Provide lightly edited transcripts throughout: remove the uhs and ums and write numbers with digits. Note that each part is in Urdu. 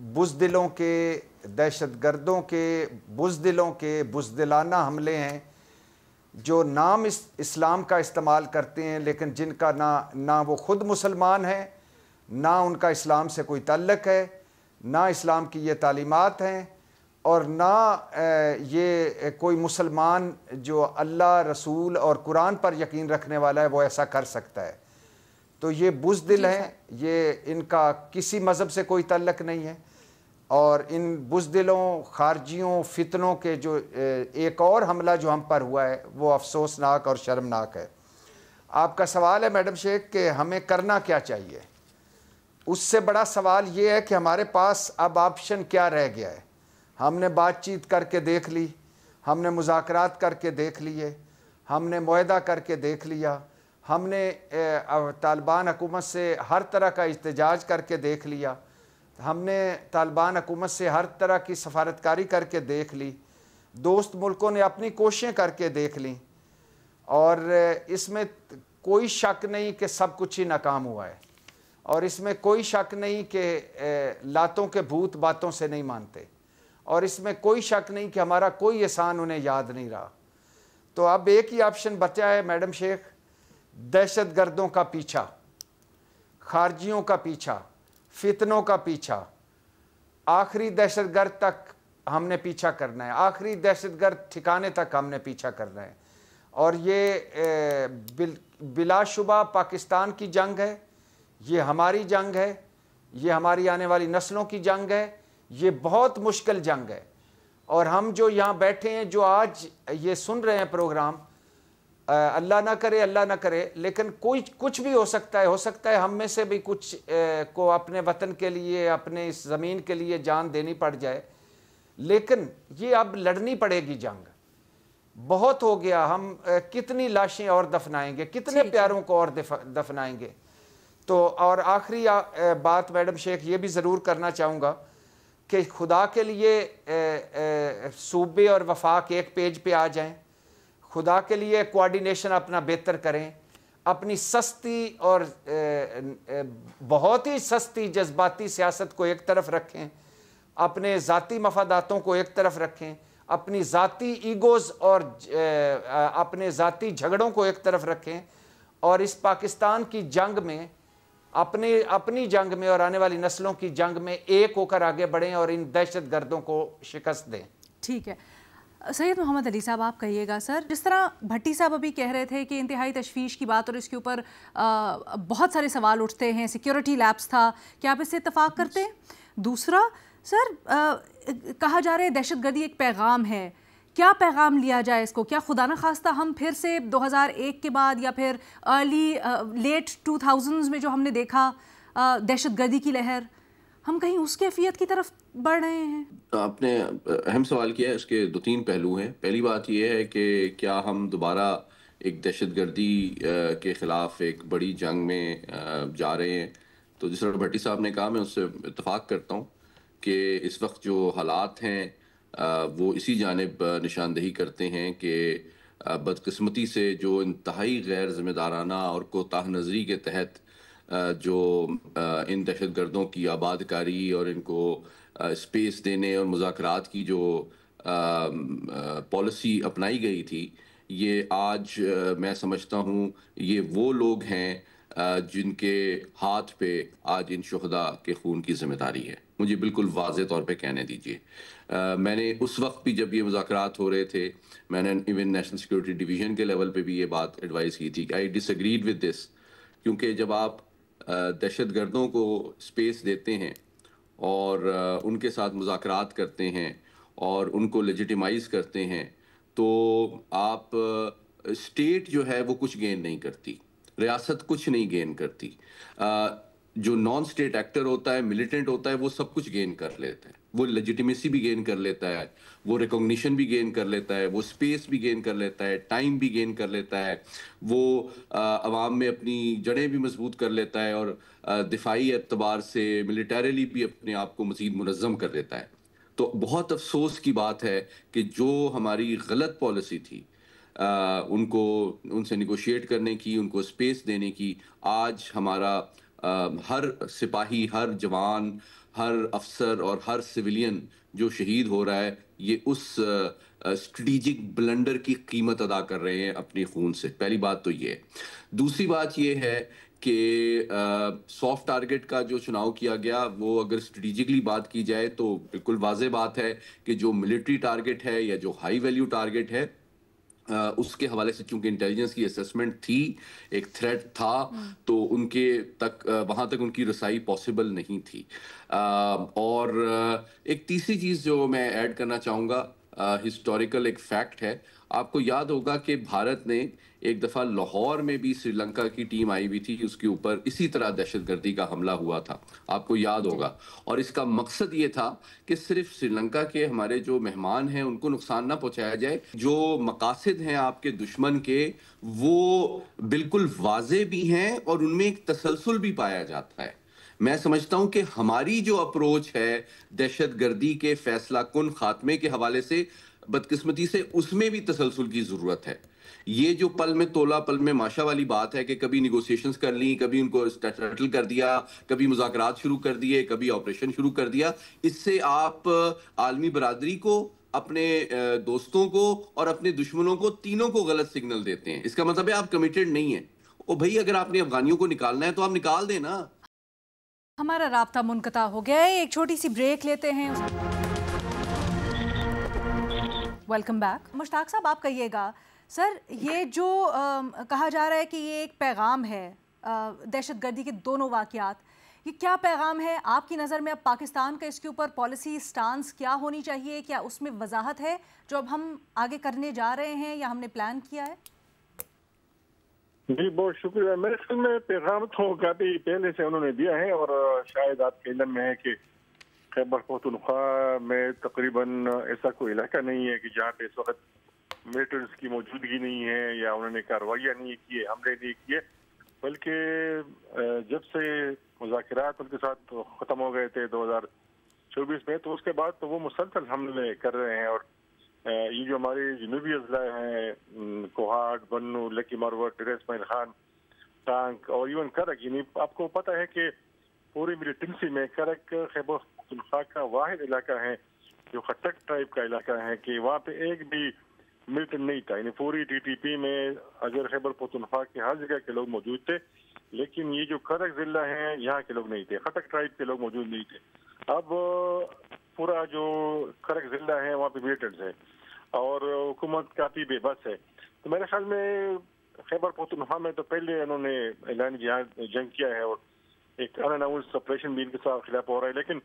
بزدلوں کے, دہشت گردوں کے بزدلوں کے بزدلانہ حملے ہیں جو نام اسلام کا استعمال کرتے ہیں لیکن جن کا نہ وہ خود مسلمان ہیں, نہ ان کا اسلام سے کوئی تعلق ہے, نہ اسلام کی یہ تعلیمات ہیں, اور نہ یہ کوئی مسلمان جو اللہ, رسول اور قرآن پر یقین رکھنے والا ہے وہ ایسا کر سکتا ہے. تو یہ بزدل ہیں, یہ ان کا کسی مذہب سے کوئی تعلق نہیں ہے, اور ان بزدلوں, خارجیوں, فتنوں کے جو ایک اور حملہ جو ہم پر ہوا ہے وہ افسوسناک اور شرمناک ہے. آپ کا سوال ہے میڈم شیخ کہ ہمیں کرنا کیا چاہیے, اس سے بڑا سوال یہ ہے کہ ہمارے پاس اب آپشن کیا رہ گیا ہے. ہم نے بات چیت کر کے دیکھ لی, ہم نے مذاکرات کر کے دیکھ لیے, ہم نے معاہدہ کر کے دیکھ لیا, ہم نے طالبان حکومت سے ہر طرح کا احتجاج کر کے دیکھ لیا, ہم نے طالبان حکومت سے ہر طرح کی سفارتکاری کر کے دیکھ لی, دوست ملکوں نے اپنی کوششیں کر کے دیکھ لیں, اور اس میں کوئی شک نہیں کہ سب کچھ ہی ناکام ہوا ہے, اور اس میں کوئی شک نہیں کہ لاتوں کے بھوت باتوں سے نہیں مانتے, اور اس میں کوئی شک نہیں کہ ہمارا کوئی احسان انہیں یاد نہیں رہا. تو اب ایک ہی آپشن بچا ہے میڈم شیخ, دہشت گردوں کا پیچھا, خارجیوں کا پیچھا, فتنوں کا پیچھا, آخری دہشت گرد تک ہم نے پیچھا کرنا ہے, آخری دہشت گرد ٹھکانے تک ہم نے پیچھا کرنا ہے. اور یہ بلا شبہ پاکستان کی جنگ ہے, یہ ہماری جنگ ہے, یہ ہماری آنے والی نسلوں کی جنگ ہے, یہ بہت مشکل جنگ ہے. اور ہم جو یہاں بیٹھے ہیں, جو آج یہ سن رہے ہیں پروگرام, اللہ نہ کرے, اللہ نہ کرے, لیکن کچھ بھی ہو سکتا ہے ہم میں سے بھی کچھ کو اپنے وطن کے لیے, اپنے اس زمین کے لیے جان دینی پڑ جائے. لیکن یہ اب لڑنی پڑے گی جنگ, بہت ہو گیا. ہم کتنی لاشیں اور دفنائیں گے, کتنے پیاروں کو اور دفنائیں گے. تو اور آخری بات میڈم شیخ یہ بھی ضرور کرنا چاہوں گا کہ خدا کے لیے صوبے اور وفاق ایک پیج پہ آ جائیں, خدا کے لیے کوارڈینیشن اپنا بہتر کریں, اپنی سستی اور بہت ہی سستی جذباتی سیاست کو ایک طرف رکھیں, اپنے ذاتی مفاداتوں کو ایک طرف رکھیں, اپنی ذاتی ایگوز اور اپنے ذاتی جھگڑوں کو ایک طرف رکھیں, اور اس پاکستان کی جنگ میں, اپنی جنگ میں اور آنے والی نسلوں کی جنگ میں ایک ہو کر آگے بڑھیں اور ان دہشت گردوں کو شکست دیں. ٹھیک ہے. سید محمد علی صاحب آپ کہیے گا سر, جس طرح بھٹی صاحب ابھی کہہ رہے تھے کہ انتہائی تشویش کی بات اور اس کے اوپر بہت سارے سوال اٹھتے ہیں, سیکیورٹی لیپس تھا, کیا آپ اس سے اتفاق کرتے ہیں؟ دوسرا سر, کہا جا رہا ہے دہشت گردی ایک پیغام ہے, کیا پیغام لیا جائے اس کو؟ کیا خدا نہ خواستہ ہم پھر سے 2001 کے بعد یا پھر لیٹ 2000s میں جو ہم نے دیکھا دہشت گردی کی لہر, ہم کہیں اس کیفیت کی طرف بڑھ رہے ہیں؟ آپ نے اہم سوال کیا ہے, اس کے دو تین پہلو ہیں. پہلی بات یہ ہے کہ کیا ہم دوبارہ ایک دہشت گردی کے خلاف ایک بڑی جنگ میں جا رہے ہیں؟ تو جس طرح بھٹی صاحب نے کہا, میں اس سے اتفاق کرتا ہوں کہ اس وقت جو حالات ہیں وہ اسی جانب نشاندہی کرتے ہیں کہ بدقسمتی سے جو انتہائی غیر ذمہ دارانہ اور کوتاہ نظری کے تحت جو ان دہشت گردوں کی آباد کاری اور ان کو اسپیس دینے اور مذاکرات کی جو پالیسی اپنائی گئی تھی, یہ آج میں سمجھتا ہوں یہ وہ لوگ ہیں جن کے ہاتھ پہ آج ان شہداء کے خون کی ذمہ داری ہے. مجھے بالکل واضح طور پہ کہنے دیجئے, میں نے اس وقت بھی جب یہ مذاکرات ہو رہے تھے, میں نے ایون نیشنل سیکورٹی ڈویژن کے لیول پہ بھی یہ بات ایڈوائز کی تھی کہ آئی ڈس ایگریڈ ود دس, کیونکہ جب آپ دہشت گردوں کو اسپیس دیتے ہیں اور ان کے ساتھ مذاکرات کرتے ہیں اور ان کو لیجیٹیمائز کرتے ہیں, تو آپ اسٹیٹ جو ہے وہ کچھ گین نہیں کرتی, ریاست کچھ نہیں گین کرتی. جو نان اسٹیٹ ایکٹر ہوتا ہے, ملیٹنٹ ہوتا ہے, وہ سب کچھ گین کر لیتا ہے, وہ لیجیٹیمیسی بھی گین کر لیتا ہے, وہ ریکگنیشن بھی گین کر لیتا ہے, وہ اسپیس بھی گین کر لیتا ہے, ٹائم بھی گین کر لیتا ہے, وہ عوام میں اپنی جڑیں بھی مضبوط کر لیتا ہے, اور دفاعی اعتبار سے ملیٹریلی بھی اپنے آپ کو مزید منظم کر لیتا ہے. تو بہت افسوس کی بات ہے کہ جو ہماری غلط پالیسی تھی ان سے نیگوشیٹ کرنے کی, ان کو اسپیس دینے کی, آج ہمارا ہر سپاہی، ہر جوان، ہر افسر اور ہر سویلین جو شہید ہو رہا ہے، یہ اس اسٹریٹجک بلنڈر کی قیمت ادا کر رہے ہیں اپنی خون سے. پہلی بات تو یہ ہے. دوسری بات یہ ہے کہ سافٹ ٹارگٹ کا جو چناؤ کیا گیا، وہ اگر اسٹریٹجکلی بات کی جائے تو بالکل واضح بات ہے کہ جو ملٹری ٹارگٹ ہے یا جو ہائی ویلیو ٹارگٹ ہے، اس کے حوالے سے چونکہ انٹیلیجنس کی اسیسمنٹ تھی، ایک تھریٹ تھا، تو ان کے تک وہاں تک ان کی رسائی پاسبل نہیں تھی. اور ایک تیسری چیز جو میں ایڈ کرنا چاہوں گا، ہسٹوریکل ایک فیکٹ ہے. آپ کو یاد ہوگا کہ بھارت نے ایک دفعہ لاہور میں بھی سری لنکا کی ٹیم آئی ہوئی تھی، اس کے اوپر اسی طرح دہشت گردی کا حملہ ہوا تھا، آپ کو یاد ہوگا. اور اس کا مقصد یہ تھا کہ صرف سری لنکا کے ہمارے جو مہمان ہیں ان کو نقصان نہ پہنچایا جائے. جو مقاصد ہیں آپ کے دشمن کے، وہ بالکل واضح بھی ہیں اور ان میں ایک تسلسل بھی پایا جاتا ہے. میں سمجھتا ہوں کہ ہماری جو اپروچ ہے دہشت گردی کے فیصلہ کن خاتمے کے حوالے سے، بدقسمتی سے اس میں بھی تسلسل کی ضرورت ہے. یہ جو پل میں تولا پل میں ماشا والی بات ہے کہ کبھی نیگوسیشنز کر لی، کبھی ان کو سیٹل کر دیا، کبھی مذاکرات شروع کر دیے، کبھی آپریشن شروع کر دیا، اس سے آپ عالمی برادری کو، اپنے دوستوں کو اور اپنے دشمنوں کو، تینوں کو غلط سگنل دیتے ہیں. اس کا مطلب ہے آپ کمیٹڈ نہیں ہیں. او بھائی، اگر آپ نے افغانیوں کو نکالنا ہے تو آپ نکال دیں نا. ہمارا رابطہ منقطع ہو گیا ہے، ایک چھوٹی سی بریک لیتے ہیں. Welcome back. مشتاق صاحب، آپ کہیے گا سر، یہ جو کہا جا رہا ہے کہ یہ ایک پیغام ہے دہشت گردی کے دونوں واقعات، یہ کیا پیغام ہے آپ کی نظر میں؟ اب پاکستان کا اس کے اوپر پالیسی سٹانس کیا ہونی چاہیے؟ کیا اس میں وضاحت ہے جو اب ہم آگے کرنے جا رہے ہیں یا ہم نے پلان کیا ہے؟ جی بہت شکریہ. میرے خیال میں پیغام تو کافی پہلے سے انہوں نے دیا ہے، اور شاید آپ کے علم میں ہے کہ خیبر پختونخوا میں تقریباً ایسا کوئی علاقہ نہیں ہے کہ جہاں پہ اس وقت ملٹنٹس کی موجودگی نہیں ہے یا انہوں نے کارروائیاں نہیں کی، حملے نہیں کیے، بلکہ جب سے مذاکرات ان کے ساتھ ختم ہو گئے تھے 2024 میں، تو اس کے بعد تو وہ مسلسل حملے کر رہے ہیں. اور یہ جو ہمارے جنوبی اضلاع ہیں، کوہاٹ، بنو، لکی مروت، ڈیرہ اسماعیل خان، ٹانک اور ایون کرک، یعنی آپ کو پتہ ہے کہ پوری ملیٹنسی میں کرک خیبر پختونخوا کا واحد علاقہ ہے جو خٹک ٹرائب کا علاقہ ہے، کہ وہاں پہ ایک بھی ملٹن نہیں تھا. یعنی پوری ٹی ٹی پی میں اگر خیبر پختونخوا کے ہر جگہ کے لوگ موجود تھے، لیکن یہ جو کرک ضلع ہیں یہاں کے لوگ نہیں تھے، خٹک ٹرائب کے لوگ موجود نہیں تھے. اب پورا جو کرک ضلع ہے وہاں پہ ملٹنٹس ہے اور حکومت کافی بے بس ہے. تو میرے خیال میں خیبر پختونخوا میں تو پہلے انہوں نے اعلان جنگ کیا ہے اور ایک ان اناؤنسڈ آپریشن بھی ان کے خلاف ہو رہا ہے. لیکن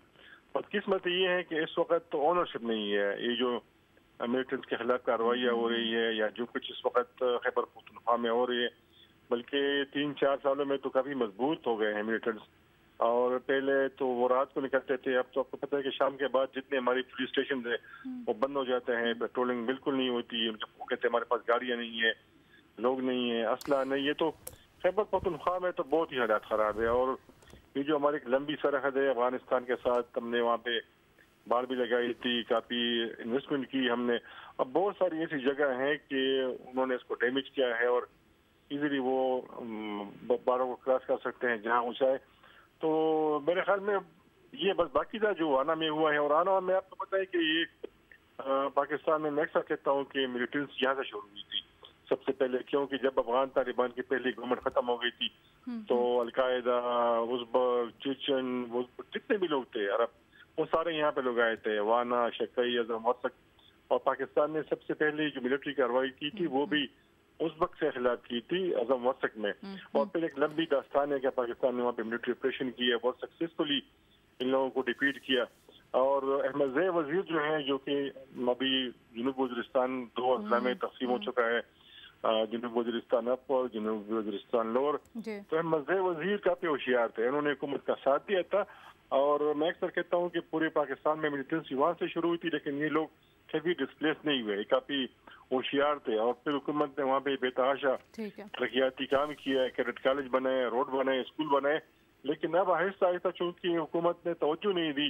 بدقسمت یہ ہے کہ اس وقت تو اونرشپ نہیں ہے. یہ جو ملٹنٹس کے خلاف کارروائیاں ہو رہی ہے یا جو کچھ اس وقت خیبر پختونخوا میں ہو رہی ہے، بلکہ 3-4 سالوں میں تو کافی مضبوط ہو گئے ہیں ملٹنٹس. اور پہلے تو وہ رات کو نکلتے تھے، اب تو آپ کو پتہ ہے کہ شام کے بعد جتنے ہماری پولیس اسٹیشن ہیں وہ بند ہو جاتے ہیں، پیٹرولنگ بالکل نہیں ہوتی. ان کے کہتے ہیں ہمارے پاس گاڑیاں نہیں ہیں، لوگ نہیں ہیں، اسلحہ نہیں ہے. تو خیبر پختونخوا میں تو بہت ہی حالات خراب ہے. اور یہ جو ہماری ایک لمبی سرحد ہے افغانستان کے ساتھ، ہم نے وہاں پہ باڑ بھی لگائی تھی، کافی انویسٹمنٹ کی ہم نے. اب بہت ساری ایسی جگہ ہیں کہ انہوں نے اس کو ڈیمیج کیا ہے اور ایزیلی وہ باڑوں کو کراس کر سکتے ہیں جہاں اونچائی. تو میرے خیال میں یہ بس باقیدہ جو آنا میں ہوا ہے. اور آنا میں آپ کو پتہ ہے کہ یہ پاکستان میں اکثر کہتا ہوں کہ ملیٹنٹس یہاں سے شروع ہوئی تھی سب سے پہلے، کیونکہ جب افغان طالبان کی پہلی گورنمنٹ ختم ہو گئی تھی تو القاعدہ، ازبک، چیچن، جتنے بھی لوگ تھے عرب، وہ سارے یہاں پہ لوگ آئے تھے. وانا، شکی، عظم وسق. اور پاکستان نے سب سے پہلے جو ملٹری کارروائی کی تھی وہ بھی ازبک سے خلاف کی تھی، عظم وسق میں. اور پھر ایک لمبی داستان ہے کہ پاکستان نے وہاں پہ ملٹری آپریشن کیا، بہت سکسیسفلی ان لوگوں کو ڈیفیٹ کیا. اور احمد زئی وزیر جو ہیں، جو کہ ابھی جنوب وزیرستان 2 اضلاع میں تقسیم ہو چکا ہے، جنوب وزیرستان اپر، جنوب وزیرستان لور. تو احمد زئی وزیر کافی ہوشیار تھے، انہوں نے حکومت کا ساتھ دیا تھا. اور میں اکثر کہتا ہوں کہ پورے پاکستان میں ملیٹنسی وہاں سے شروع ہوئی تھی، لیکن یہ لوگ کبھی ڈسپلیس نہیں ہوئے، کافی ہوشیار تھے. اور پھر حکومت نے وہاں پہ بے تحاشا ترقیاتی کام کیا، کیڈٹ کالج بنائے، روڈ بنائے، اسکول بنائے. لیکن اب آہستہ آہستہ چونکہ حکومت نے توجہ نہیں دی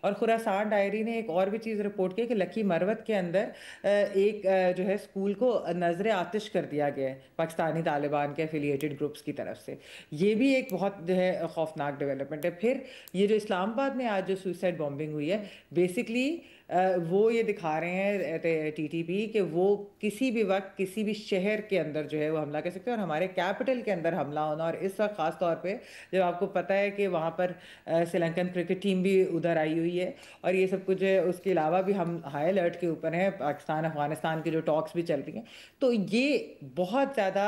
اور خراسان ڈائری نے ایک اور بھی چیز رپورٹ کی کہ لکی مروت کے اندر ایک جو ہے اسکول کو نظر آتش کر دیا گیا ہے پاکستانی طالبان کے افیلیٹڈ گروپس کی طرف سے. یہ بھی ایک بہت جو ہے خوفناک ڈیولپمنٹ ہے. پھر یہ جو اسلام آباد میں آج جو سوئسائڈ بامبنگ ہوئی ہے بیسکلی وہ یہ دکھا رہے ہیں ٹی ٹی پی کہ وہ کسی بھی وقت کسی بھی شہر کے اندر جو ہے وہ حملہ کر سکتے ہیں اور ہمارے کیپٹل کے اندر حملہ ہونا. اور اس وقت خاص طور پہ جب آپ کو پتہ ہے کہ وہاں پر سری لنکن کرکٹ ٹیم بھی ادھر آئی ہوئی ہے اور یہ سب کچھ ہے. اس کے علاوہ بھی ہم ہائی الرٹ کے اوپر ہیں, پاکستان افغانستان کی جو ٹاکس بھی چل رہی ہیں. تو یہ بہت زیادہ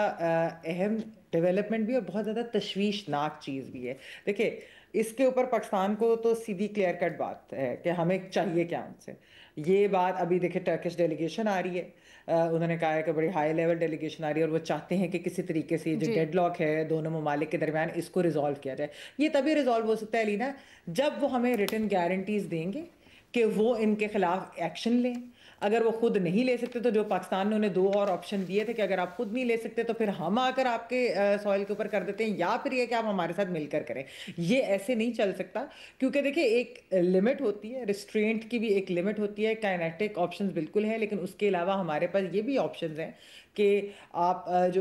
اہم ڈیولپمنٹ بھی اور بہت زیادہ تشویشناک چیز بھی ہے. دیکھیں اس کے اوپر پاکستان کو تو سیدھی کلیئر کٹ بات ہے کہ ہمیں چاہیے کیا ان سے. یہ بات ابھی دیکھیں ٹرکش ڈیلیگیشن آ رہی ہے, انہوں نے کہا ہے کہ بڑی ہائی لیول ڈیلیگیشن آ رہی ہے اور وہ چاہتے ہیں کہ کسی طریقے سے جو ڈیڈ لاک ہے دونوں ممالک کے درمیان اس کو ریزالو کیا جائے. یہ تبھی ریزالو ہو سکتا ہے لینا جب وہ ہمیں ریٹن گارنٹیز دیں گے کہ وہ ان کے خلاف ایکشن لیں. اگر وہ خود نہیں لے سکتے تو جو پاکستان نے انہیں 2 اور آپشن دیے تھے کہ اگر آپ خود نہیں لے سکتے تو پھر ہم آ کر آپ کے سوائل کے اوپر کر دیتے ہیں یا پھر یہ کہ آپ ہمارے ساتھ مل کر کریں. یہ ایسے نہیں چل سکتا کیونکہ دیکھیں ایک لمٹ ہوتی ہے, ریسٹرینٹ کی بھی ایک لمٹ ہوتی ہے. کائنیٹک آپشنز بالکل ہیں لیکن اس کے علاوہ ہمارے پاس یہ بھی آپشنز ہیں کہ آپ جو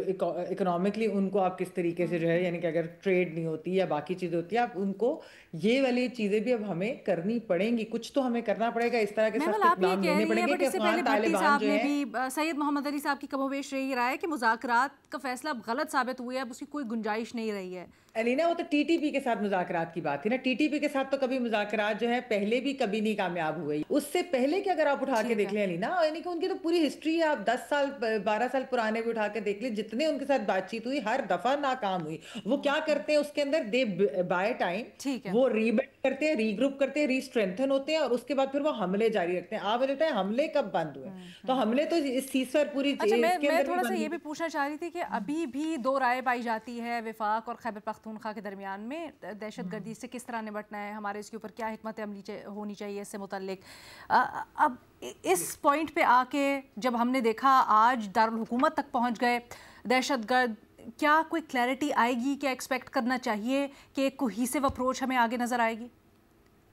اکنامکلی ان کو آپ کس طریقے سے جو ہے یعنی کہ اگر ٹریڈ نہیں ہوتی یا باقی چیزیں ہوتی ہیں آپ ان کو یہ والی چیزیں بھی اب ہمیں کرنی پڑیں گی. کچھ تو ہمیں کرنا پڑے گا, اس طرح کے سخت اقدام لینے پڑیں گے کہ افغان طالبان جو ہیں. سید محمد علی صاحب کی کم و بیش رہی رائے کہ مذاکرات کا فیصلہ اب غلط ثابت ہوئے, اب اس کی کوئی گنجائش نہیں رہی ہے. علینا وہ تو ٹی ٹی پی کے ساتھ مذاکرات کی بات تھی نا. ٹی ٹی پی کے ساتھ تو کبھی مذاکرات جو ہے پہلے بھی کبھی نہیں کامیاب ہوئے. اس سے پہلے کہ اگر آپ اٹھا کے دیکھ لیں علینا یعنی کہ ان کی تو پوری ہسٹری ہے, آپ 10 سال 12 سال پرانے بھی اٹھا کے دیکھ لیں, جتنے ان کے ساتھ بات چیت ہوئی ہر دفعہ ناکام ہوئی. وہ کیا کرتے ہیں اس کے اندر دے بائی ٹائم, وہ ری بلڈ کرتے ہیں, ری گروپ کرتے ہیں, ری اسٹرینتھن ہوتے ہیں اور اس کے بعد پھر وہ حملے جاری رکھتے ہیں. آپ بتائیں حملے کب بند ہوئے؟ تو حملے تو اس سیزفائر پوری میں تھوڑا سا یہ بھی پوچھنا چاہ رہی تھی کہ ابھی بھی 2 رائے پائی جاتی ہے وفاق اور خیبر پختونخوا کے درمیان میں دہشت گردی سے کس طرح نمٹنا ہے, ہمارے اس کے اوپر کیا حکمت عملی ہونی چاہیے اس سے متعلق. اب اس پوائنٹ پہ آ کے جب ہم نے دیکھا آج دارالحکومت تک پہنچ گئے دہشت گرد, کیا کوئی کلیئرٹی آئے گی؟ کیا ایکسپیکٹ کرنا چاہیے کہ ایک کوہیسو اپروچ ہمیں آگے نظر آئے گی؟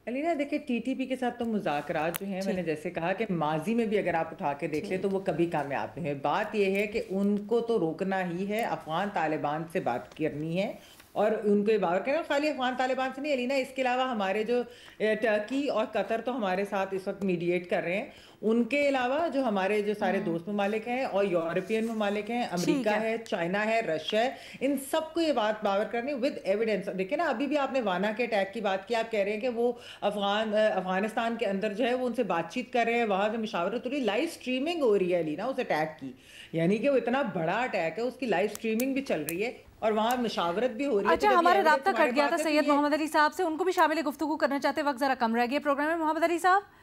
علینا دیکھیں ٹی ٹی پی کے ساتھ تو مذاکرات جو ہیں میں نے جیسے کہا کہ ماضی میں بھی اگر آپ اٹھا کے دیکھ لیں تو وہ کبھی کامیاب نہیں ہے. بات یہ ہے کہ ان کو تو روکنا ہی ہے, افغان طالبان سے بات کرنی ہے اور ان کو یہ بات کرنا. خالی افغان طالبان سے نہیں علینا, اس کے علاوہ ہمارے جو ٹرکی اور قطر تو ہمارے ساتھ اس وقت میڈیٹ کر رہے ہیں, ان کے علاوہ جو ہمارے جو سارے دوست ممالک ہیں اور یورپین ممالک ہیں, امریکہ ہے, چائنا ہے, رشیا ہے, ان سب کو یہ بات باور کرنی ود ایویڈنس. دیکھیں نا ابھی بھی آپ نے وانا کے اٹیک کی بات کی, آپ کہہ رہے ہیں کہ وہ افغانستان کے اندر جو ہے وہ ان سے بات چیت کر رہے ہیں, وہاں سے مشاورت ہو رہی, لائیو اسٹریمنگ ہو رہی ہے علینا اس اٹیک کی, یعنی کہ وہ اتنا بڑا اٹیک ہے اس کی لائیو اسٹریمنگ بھی چل رہی ہے اور وہاں مشاورت بھی ہو رہی ہے. اچھا ہمارا رابطہ کٹ گیا تھا سید محمد علی صاحب سے, ان کو بھی شامل گفتگو کرنا چاہتے, وقت ذرا کم رہ گیا پروگرام میں. محمد علی صاحب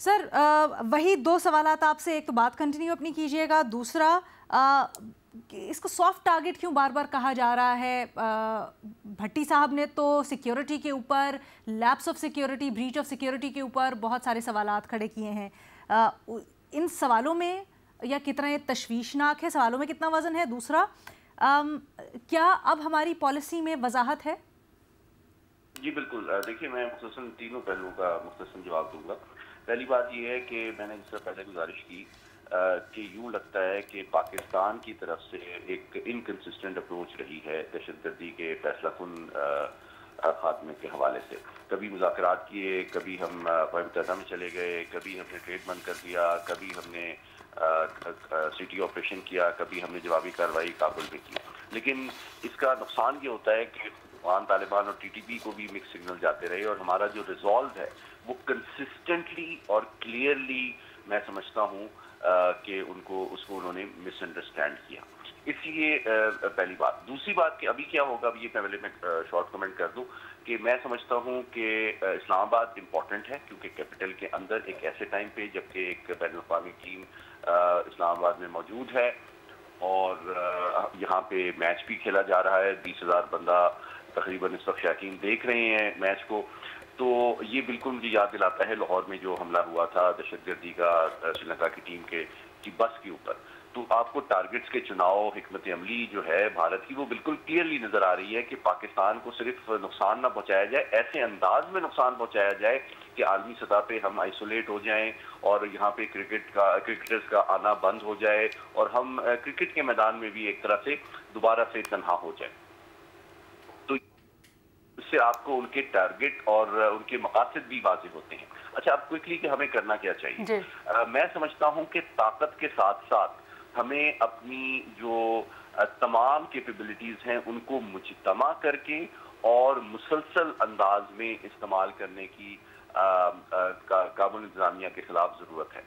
سر وہی 2 سوالات آپ سے, ایک تو بات کنٹینیو اپنی کیجیے گا, دوسرا اس کو سافٹ ٹارگٹ کیوں بار بار کہا جا رہا ہے؟ بھٹی صاحب نے تو سیکیورٹی کے اوپر, lapse of security, breach of security کے اوپر بہت سارے سوالات کھڑے کیے ہیں. ان سوالوں میں یا کتنا یہ تشویشناک ہے, سوالوں میں کتنا وزن ہے؟ دوسرا کیا اب ہماری پالیسی میں وضاحت ہے؟ جی بالکل, دیکھیے میں مختصراً تینوں پہلوؤں کا مختصراً جواب دوں گا. پہلی بات یہ ہے کہ میں نے جس طرح پہلے گزارش کی کہ یوں لگتا ہے کہ پاکستان کی طرف سے ایک انکنسسٹنٹ اپروچ رہی ہے دہشت گردی کے فیصلہ کن خاتمے کے حوالے سے. کبھی مذاکرات کیے, کبھی ہم اقوام متحدہ میں چلے گئے, کبھی ہم نے ٹریڈ بند کر دیا, کبھی ہم نے سٹی آپریشن کیا, کبھی ہم نے جوابی کارروائی کابل میں کی. لیکن اس کا نقصان یہ ہوتا ہے کہ افغان طالبان اور ٹی ٹی پی کو بھی مکس سگنل جاتے رہے اور ہمارا جو ریزالو ہے وہ کنسسٹنٹلی اور کلیئرلی میں سمجھتا ہوں کہ اس کو انہوں نے مس انڈرسٹینڈ کیا. اس لیے پہلی بات. دوسری بات کہ ابھی کیا ہوگا, اب یہ پہلے میں شارٹ کمنٹ کر دوں کہ میں سمجھتا ہوں کہ اسلام آباد امپورٹنٹ ہے کیونکہ کیپٹل کے اندر ایک ایسے ٹائم پہ جبکہ ایک بین الاقوامی ٹیم اسلام آباد میں موجود ہے اور یہاں پہ میچ بھی کھیلا جا رہا ہے, 20,000 بندہ تقریباً اس وقت شائقین دیکھ رہے ہیں میچ کو. تو یہ بالکل مجھے یاد دلاتا ہے لاہور میں جو حملہ ہوا تھا دہشت گردی کا سری لنکا کی ٹیم کی بس کے اوپر. تو آپ کو ٹارگٹس کے چناؤ، حکمت عملی جو ہے بھارت کی وہ بالکل کلیئرلی نظر آ رہی ہے کہ پاکستان کو صرف نقصان نہ پہنچایا جائے، ایسے انداز میں نقصان پہنچایا جائے کہ عالمی سطح پہ ہم آئسولیٹ ہو جائیں اور یہاں پہ کرکٹرز کا آنا بند ہو جائے اور ہم کرکٹ کے میدان میں بھی ایک طرح سے دوبارہ سے تنہا ہو جائے. تو اس سے آپ کو ان کے ٹارگٹ اور ان کے مقاصد بھی واضح ہوتے ہیں. اچھا، اب کوئکلی کہ ہمیں کرنا کیا چاہیے؟ میں سمجھتا ہوں کہ طاقت کے ساتھ ساتھ ہمیں اپنی جو تمام کیپیبلٹیز ہیں ان کو مجتمع کر کے اور مسلسل انداز میں استعمال کرنے کی کابل انتظامیہ کے خلاف ضرورت ہے.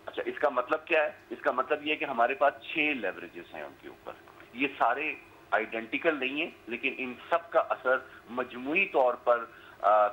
اچھا، اس کا مطلب کیا ہے؟ اس کا مطلب یہ ہے کہ ہمارے پاس 6 لیوریجز ہیں ان کے اوپر. یہ سارے آئیڈینٹیکل نہیں ہیں، لیکن ان سب کا اثر مجموعی طور پر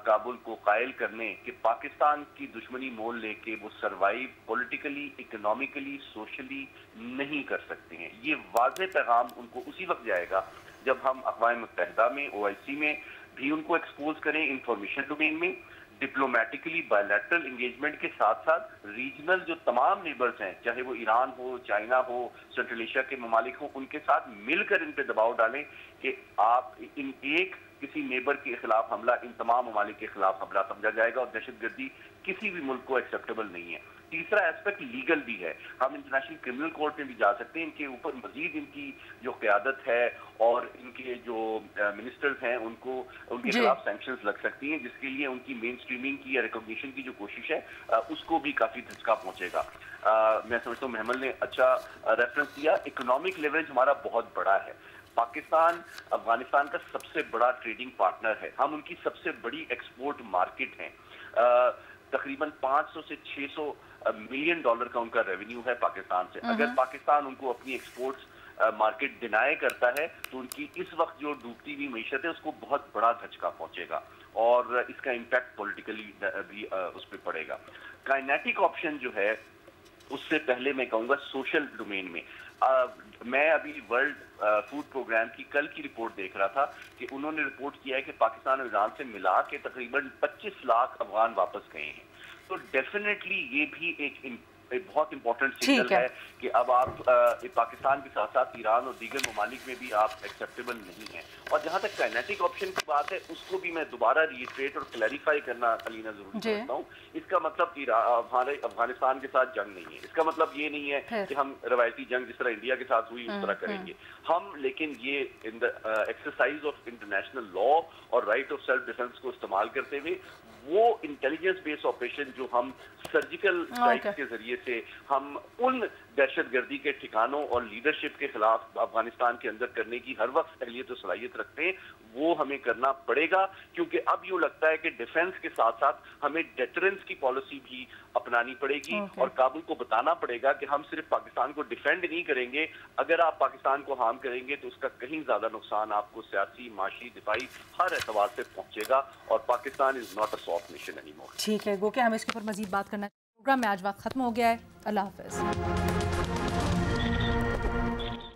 کابل کو قائل کرنے کہ پاکستان کی دشمنی مول لے کے وہ سروائیو پولیٹیکلی، اکنامکلی، سوشلی نہیں کر سکتے ہیں. یہ واضح پیغام ان کو اسی وقت جائے گا جب ہم اقوام متحدہ میں، OIC میں بھی ان کو ایکسپوز کریں، انفارمیشن ڈومین میں، ڈپلومیٹکلی بائیلیٹرل انگیجمنٹ کے ساتھ ساتھ ریجنل جو تمام نیبرز ہیں، چاہے وہ ایران ہو، چائنا ہو، سینٹرل ایشیا کے ممالک ہوں، ان کے ساتھ مل کر ان پہ دباؤ ڈالیں کہ آپ ان ایک کسی نیبر کے خلاف حملہ ان تمام ممالک کے خلاف حملہ سمجھا جائے گا اور دہشت گردی کسی بھی ملک کو ایکسیپٹیبل نہیں ہے. تیسرا ایسپیکٹ لیگل بھی ہے. ہم انٹرنیشنل کرمنل کورٹ میں بھی جا سکتے ہیں. ان کے اوپر مزید ان کی جو قیادت ہے اور ان کے جو منسٹرز ہیں ان کے خلاف سینکشنز لگ سکتی ہیں، جس کے لیے ان کی مین اسٹریمنگ کی یا ریکگنیشن کی جو کوشش ہے اس کو بھی کافی دھچکا پہنچے گا. میں سمجھتا ہوں محمل نے اچھا ریفرنس دیا. اکنامک لیوریج ہمارا بہت بڑا ہے. پاکستان افغانستان کا سب سے بڑا ٹریڈنگ پارٹنر ہے. ہم ان کی سب سے بڑی ایکسپورٹ مارکیٹ ہیں. تقریباً 500 سے 600 ملین ڈالر کا ان کا ریونیو ہے پاکستان سے. اگر پاکستان ان کو اپنی ایکسپورٹس مارکیٹ ڈینائی کرتا ہے تو ان کی اس وقت جو ڈوبتی ہوئی معیشت ہے اس کو بہت بڑا دھچکا پہنچے گا اور اس کا امپیکٹ پولیٹیکلی بھی اس پہ پڑے گا. کائنیٹک آپشن جو ہے اس سے پہلے میں کہوں گا سوشل ڈومین میں. میں ابھی ورلڈ فوڈ پروگرام کی کل کی رپورٹ دیکھ رہا تھا کہ انہوں نے رپورٹ کیا ہے کہ پاکستان اور ایران سے ملا کے تقریباً 25 لاکھ افغان واپس گئے ہیں. تو ڈیفینیٹلی یہ بھی ایک بہت امپورٹنٹ سگنل ہے کہ اب آپ پاکستان کے ساتھ ساتھ ایران اور دیگر ممالک میں بھی آپ ایکسیپٹیبل نہیں ہیں. اور جہاں تک کائنیٹک آپشن کی بات ہے اس کو بھی میں دوبارہ ریٹریٹ اور کلیریفائی کرنا علینا ضروری سمجھتا ہوں. اس کا مطلب ہمارے افغانستان کے ساتھ جنگ نہیں ہے. اس کا مطلب یہ نہیں ہے کہ ہم روایتی جنگ جس طرح انڈیا کے ساتھ ہوئی اس طرح کریں گے ہم. لیکن یہ ایکسرسائز آف انٹرنیشنل لا اور رائٹ آف سیلف ڈیفینس کو استعمال کرتے ہوئے وہ انٹیلیجنس بیس آپریشن جو ہم سرجیکل اسٹرائکس کے ذریعے سے ہم ان دہشت گردی کے ٹھکانوں اور لیڈرشپ کے خلاف افغانستان کے اندر کرنے کی ہر وقت اہلیت و صلاحیت رکھتے ہیں وہ ہمیں کرنا پڑے گا. کیونکہ اب یوں لگتا ہے کہ ڈیفنس کے ساتھ ساتھ ہمیں ڈیٹرنس کی پالیسی بھی اپنانی پڑے گی اور کابل کو بتانا پڑے گا کہ ہم صرف پاکستان کو ڈیفینڈ نہیں کریں گے. اگر آپ پاکستان کو ہارم کریں گے تو اس کا کہیں زیادہ نقصان آپ کو سیاسی، معاشی، دفاعی ہر اعتبار سے پہنچے گا اور Pakistan is not a soft nation any more. ٹھیک ہے، گو کہ ہم اس کے اوپر مزید بات کرنا. پروگرام میں آج وقت ختم ہو گیا ہے. اللہ حافظ.